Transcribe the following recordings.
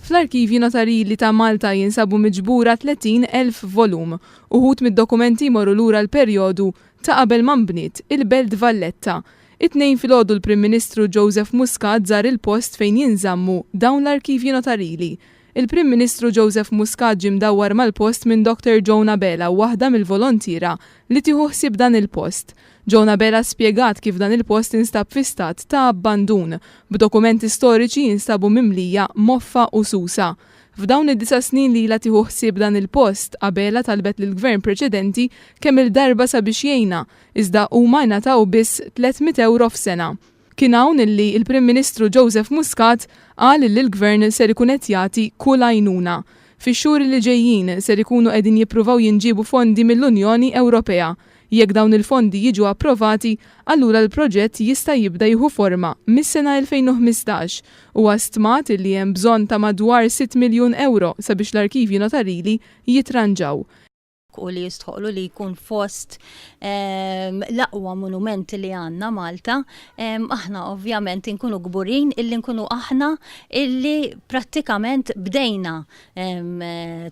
Fl-arkivji notarili ta' Malta jinsabu miġbura 30,000 volum, uħud mid-dokumenti jmorru lura l-perjodu ta' qabel ma nbniet il-Belt Valletta. It-tnejn filgħodu l-Prim Ministru Joseph Muscat żar il-post fejn jinżammu dawn l-arkivji notarili. Il-Prim Ministru Joseph Muscat ġie mdawwar mal-post minn Dr. Joan Bella, waħda mill-volontira li tieħu ħsieb dan il-post. Joan Bella spjegat kif dan il-post instab fi stat ta' abbandun, b'dokumenti storiċi jinstabu mimlija moffa u susa. F'dawn id-9 snin li la tieħu ħsieb dan il-post, Bella talbet lill-gvern preċedenti kemm il-darba sabiex jgħinha, iżda huma ngħataw biss €300 f'sena. Kien hawn illi il-Prim Ministru Joseph Muscat qal li l-gvern ser ikun qed jagħti kull għajnuna. Fix-xhur li ġejjin ser ikunu qegħdin jippruvaw jinġibu fondi mill-Unjoni Ewropea. Jekk dawn il-fondi jiġu approvati, allura l-proġett jista' jibda jieħu forma mis-sena 2015 u stmat li hemm bżonn ta' madwar €6 miljun sabiex l-arkivji notarili jitranġaw. U li jistħoqlu li jkun fost l-aqwa monument li għanna Malta, aħna ovvjament nkunu gburin illi nkunu aħna illi prattikament bdejna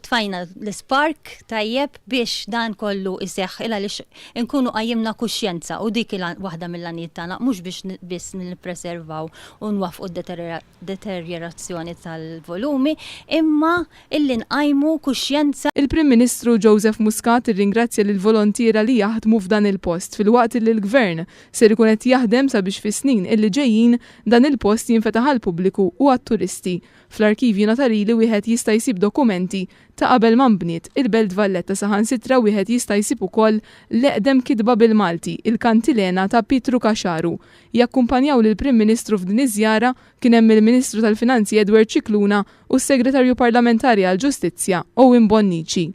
tfajna l-spark tajjeb biex dan kollu iseħ illa li nkunu għajimna kuxjenza u dik waħda mill-għaniet tagħna mhux biex biss nippreservaw u nwafqu deteriorazzjoni tal-volumi, imma illi nqajmu kuxjenza. Il-Prim Ministru Joseph Muscat irringrazzja lill-volontiera li jaħdmu f'dan il-post fil-waqt li l-Gvern ser ikun qed jaħdem sabiex fis-snin illi ġejjin dan il-post jinfetaħ għall-pubbliku u għat-turisti. Fl-arkivji notarili wieħed jista' jsib dokumenti ta' qabel ma nbniet il-Belt Valletta saħansitra wieħed jista' jsib ukoll l-eqdem kitba bil-Malti, il-kantilena ta' Pietru Kaxaru. Jakkumpanjaw lill-Prim Ministru f'din iż-żjara kien hemm il-Ministru tal-Finanzi Edward Cicluna u s-Segretarju Parlamentari għall-Ġustizzja Owen Bonnici.